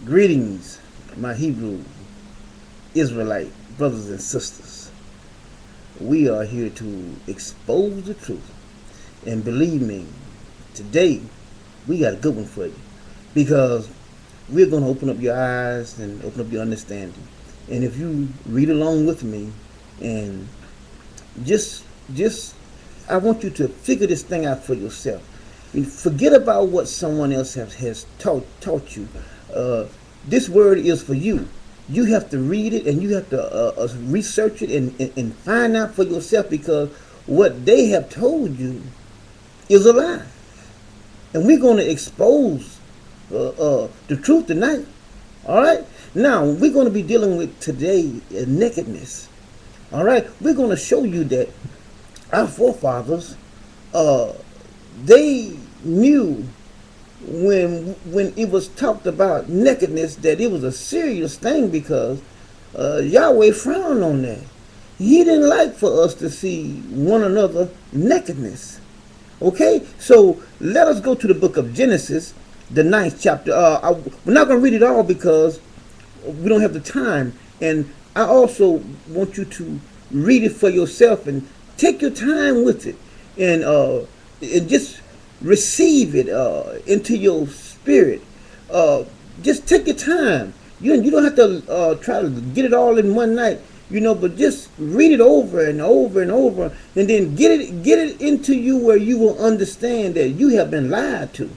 Greetings, my Hebrew Israelite brothers and sisters. We are here to expose the truth. And believe me, today we got a good one for you. Because we're going to open up your eyes and open up your understanding. And if you read along with me and just just I want you to figure this thing out for yourself. Forget about what someone else has taught you. Uh, this word is for you. You have to read it and you have to research it and find out for yourself because what they have told you is a lie. And we're going to expose the truth tonight. All right? Now, we're going to be dealing with today nakedness. All right? We're going to show you that our forefathers, uh, they knew when it was talked about nakedness that it was a serious thing because Yahweh frowned on that. He didn't like for us to see one another nakedness. Okay, so let us go to the book of Genesis, the 9th chapter. We're not going to read it all because we don't have the time, and I also want you to read it for yourself and take your time with it, and just receive it into your spirit. Just take your time. You don't have to try to get it all in one night, but just read it over and over and over, and then get it into you where you will understand that you have been lied to.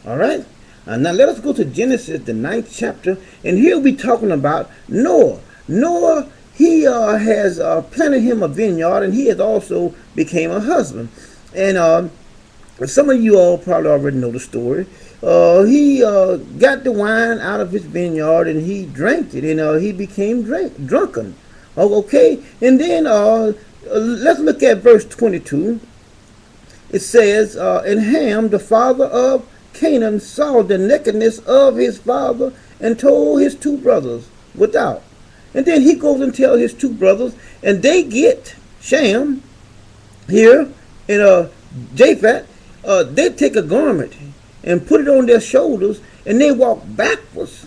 All right. Now let us go to Genesis, the 9th chapter, and here we're talking about Noah. Noah, he has planted him a vineyard, and he has also became a husband. And some of you all probably already know the story. He got the wine out of his vineyard and he drank it, and he became drunken. Oh, okay, and then let's look at verse 22. It says, and Ham, the father of Canaan, saw the nakedness of his father and told his two brothers without. And then he goes and tells his two brothers, and they get Shem here and Japheth. They take a garment and put it on their shoulders, and they walk backwards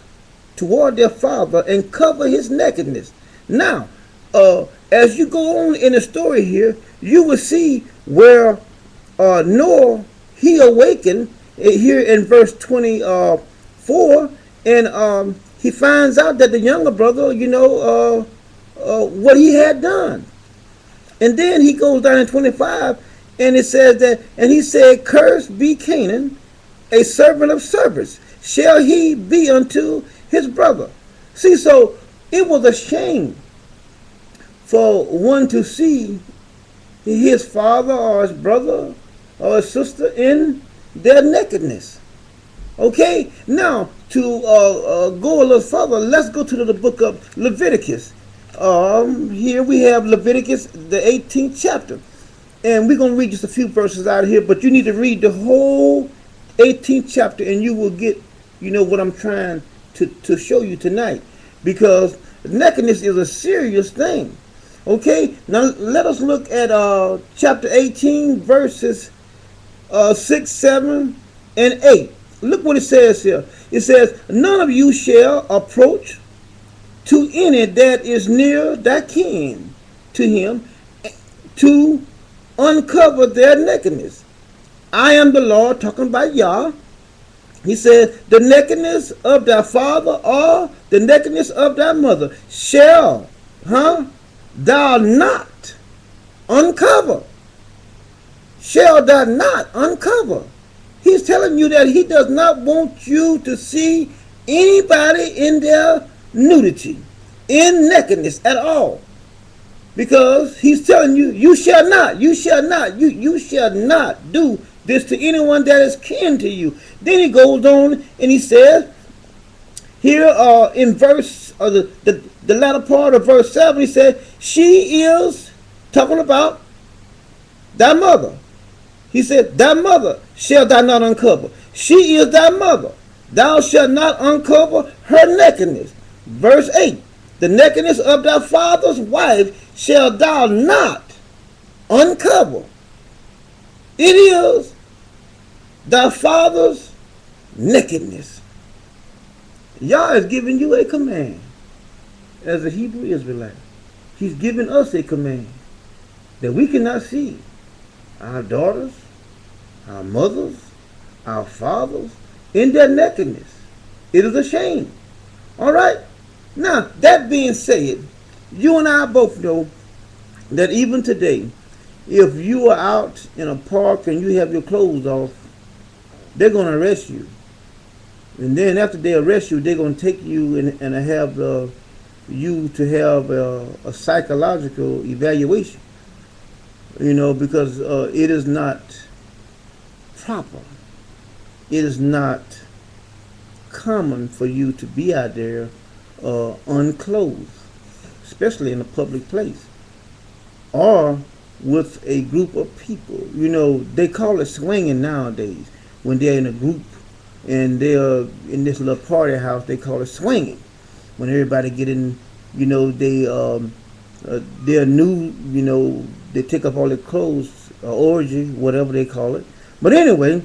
toward their father and cover his nakedness. Now, as you go on in the story here, you will see where Noah, he awakened here in verse 24, and he finds out that the younger brother, what he had done. And then he goes down in 25, and it says that, and he said, cursed be Canaan, a servant of servants, shall he be unto his brother. See, so it was a shame for one to see his father or his brother or his sister in their nakedness. Okay, now to go a little further, let's go to the book of Leviticus. Here we have Leviticus, the 18th chapter. And we're going to read just a few verses out of here, but you need to read the whole 18th chapter and you will get, what I'm trying to show you tonight. Because nakedness is a serious thing. Okay, now let us look at chapter 18, verses 6, 7, and 8. Look what it says here. It says, none of you shall approach to any that is near thy kin to him to uncover their nakedness. I am the Lord, talking about Yah. He said, the nakedness of thy father or the nakedness of thy mother shall thou not uncover. Shall thou not uncover. He's telling you that he does not want you to see anybody in their nudity, in nakedness at all. Because he's telling you, you shall not you shall not do this to anyone that is kin to you. Then he goes on and he says, here in verse, the latter part of verse 7, he said, she is talking about thy mother. He said, thy mother shall thou not uncover. She is thy mother. Thou shalt not uncover her nakedness. Verse 8, the nakedness of thy father's wife shall thou not uncover. It is thy father's nakedness. Yah is giving you a command as a Hebrew Israelite. He's giving us a command that we cannot see. Our daughters, our mothers, our fathers, in their nakedness. It is a shame. All right? Now, that being said, you and I both know that even today, if you are out in a park and you have your clothes off, they're going to arrest you. And then after they arrest you, they're going to take you and have you to have a psychological evaluation. Because it is not proper. It is not common for you to be out there unclothed, especially in a public place or with a group of people. They call it swinging nowadays. When they're in a group and they're in this little party house, they call it swinging. When everybody get in, they're new, they take off all their clothes, orgy, whatever they call it. But anyway,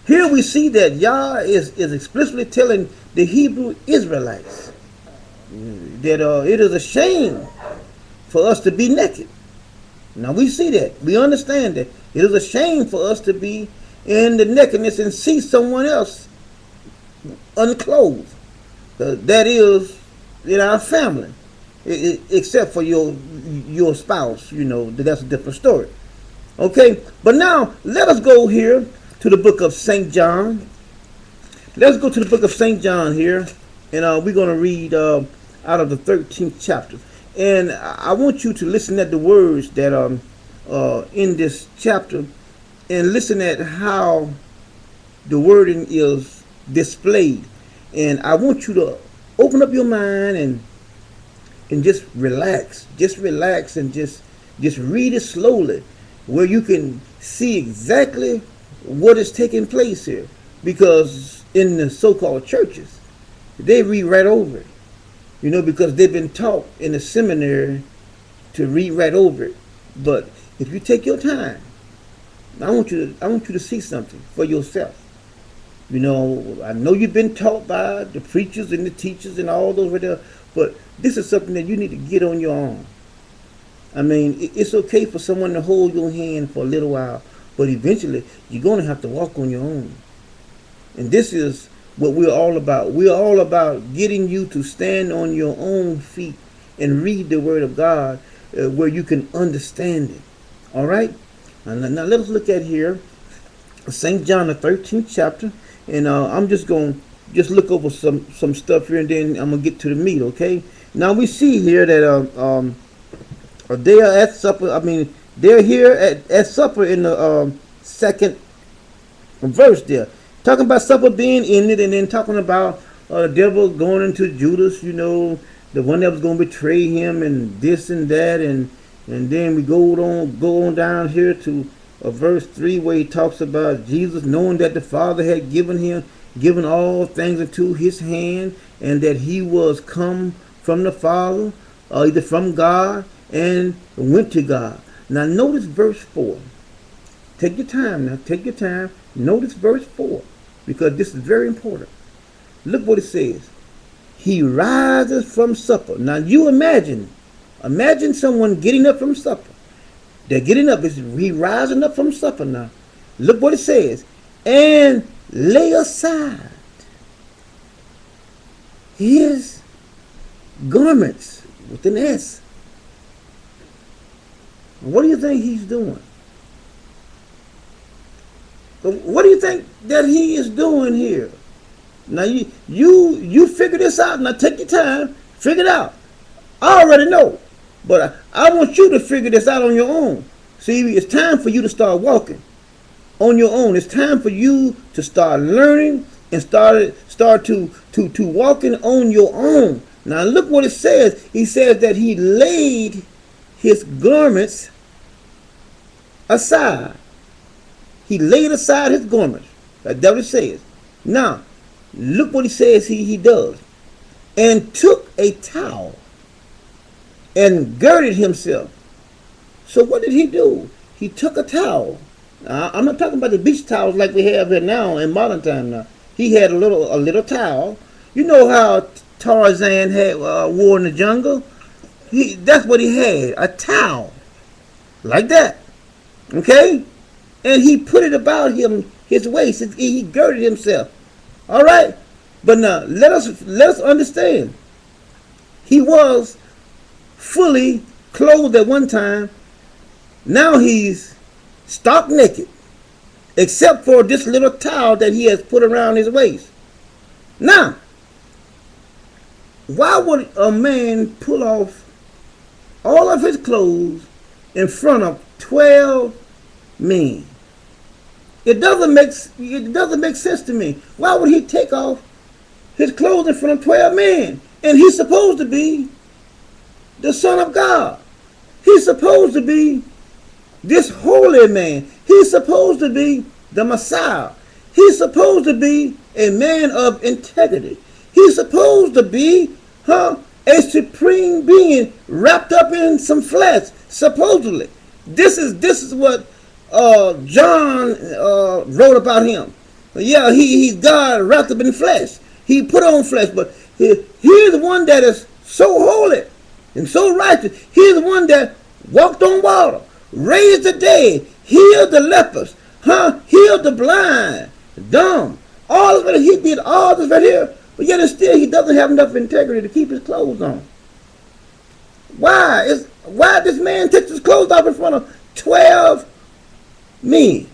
here we see that Yah is explicitly telling the Hebrew Israelites that it is a shame for us to be naked. Now we see that. We understand that. It is a shame for us to be in the nakedness and see someone else unclothed. That is in our family. Except for your spouse, that's a different story. Okay, but now let us go here to the book of St. John. Let's go to the book of St. John here, and we're going to read out of the 13th chapter. And I want you to listen at the words that are in this chapter, and listen at how the wording is displayed. And I want you to open up your mind and just relax. Just relax and just read it slowly, where you can see exactly what is taking place here. Because in the so-called churches, they read right over it. Because they've been taught in the seminary to read right over it. But if you take your time, I want you to see something for yourself. I know you've been taught by the preachers and the teachers and all those right there, but this is something that you need to get on your own. I mean, it's okay for someone to hold your hand for a little while, but eventually you're going to have to walk on your own. And this is what we're all about. We're all about getting you to stand on your own feet and read the Word of God where you can understand it. All right? Now let us look at here St. John, the 13th chapter. And I'm just going to look over some stuff here, and then I'm going to get to the meat, okay? Now we see here that they are at supper. I mean, they're here at supper in the second verse there. Talking about supper being ended, and then talking about the devil going into Judas, the one that was going to betray him, and this and that. And then we go on down here to verse 3, where he talks about Jesus knowing that the Father had given all things into his hand, and that he was come from the Father, either from God, and went to God. Now notice verse 4. Take your time now. Take your time. Notice verse 4, because this is very important. Look what it says. He rises from supper. Now you imagine someone getting up from supper. They're getting up. He rising up from supper now. Look what it says. And lay aside his garments with an S. What do you think he's doing? What do you think that he is doing here? Now you figure this out. Now take your time, figure it out. I already know, but I want you to figure this out on your own. See, it's time for you to start walking on your own. It's time for you to start learning and start to walking on your own. Now look what it says. He says that he laid his garments aside. He laid aside his garments. That's what it says. Now, look what he says he does. And took a towel and girded himself. So what did he do? He took a towel. Now, I'm not talking about the beach towels like we have here now in modern time now. He had a little towel, You know how Tarzan had war in the jungle? That's what he had, a towel like that. Okay? And he put it about him, his waist. He girded himself. All right? But now let us understand. He was fully clothed at one time. Now he's stark naked, except for this little towel that he has put around his waist. Now, why would a man pull off all of his clothes in front of 12 men? It doesn't make sense to me. Why would he take off his clothes in front of 12 men? And he's supposed to be the Son of God. He's supposed to be this holy man. He's supposed to be the Messiah. He's supposed to be a man of integrity. He's supposed to be a supreme being wrapped up in some flesh, supposedly. This is what John wrote about him. Yeah, he's God wrapped up in flesh. He put on flesh, but he's the one that is so holy and so righteous. He's the one that walked on water, raised the dead, healed the lepers, healed the blind, dumb. All of it, he did all this right here, but yet still he doesn't have enough integrity to keep his clothes on. Why this man takes his clothes off in front of 12 men?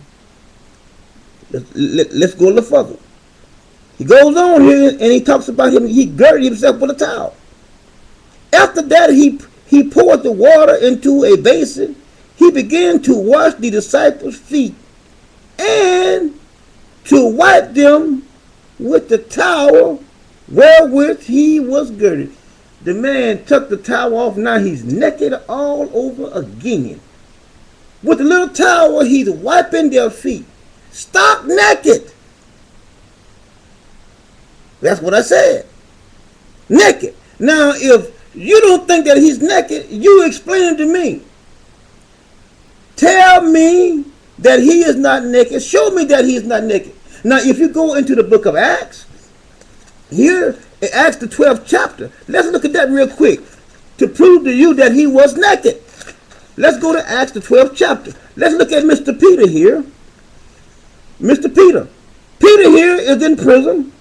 Let's go a little further. He goes on here and he talks about him. He girded himself with a towel. After that, he poured the water into a basin. He began to wash the disciples' feet and to wipe them with the towel wherewith he was girded. The man took the towel off. Now he's naked all over again. With the little towel, he's wiping their feet. Stark naked. That's what I said. Naked. Now, if you don't think that he's naked, you explain it to me. Tell me that he is not naked. Show me that he is not naked. Now, if you go into the book of Acts, here, in Acts the 12th chapter, let's look at that real quick to prove to you that he was naked. Let's go to Acts the 12th chapter. Let's look at Mr. Peter here. Mr. Peter. Peter here is in prison.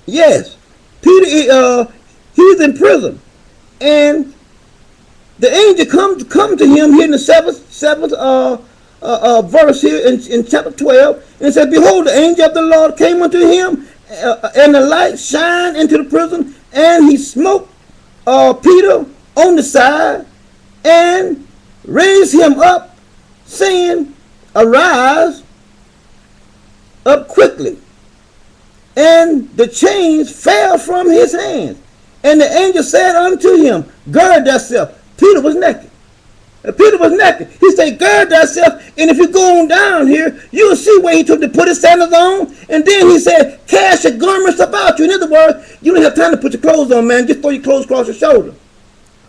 Yes. Peter, he's in prison. And the angel come to him here in the seventh verse here in chapter 12. And it says, behold, the angel of the Lord came unto him, and the light shined into the prison. And he smote Peter on the side and raised him up, saying, arise up quickly. And the chains fell from his hands. And the angel said unto him, gird thyself. Peter was naked. Peter was naked. He said, gird thyself. And if you go on down here, you'll see where he took to put his sandals on. And then he said, cast your garments about you. In other words, you don't have time to put your clothes on, man. Just throw your clothes across your shoulder.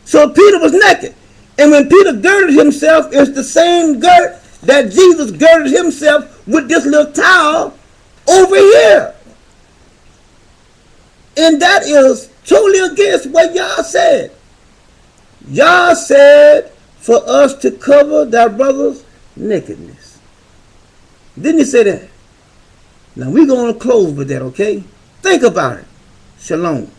So Peter was naked. And when Peter girded himself, it's the same gird that Jesus girded himself with this little towel over here. And that is totally against what Yall said. Yall said for us to cover thy brother's nakedness. Didn't he say that? Now we're going to close with that, okay? Think about it. Shalom.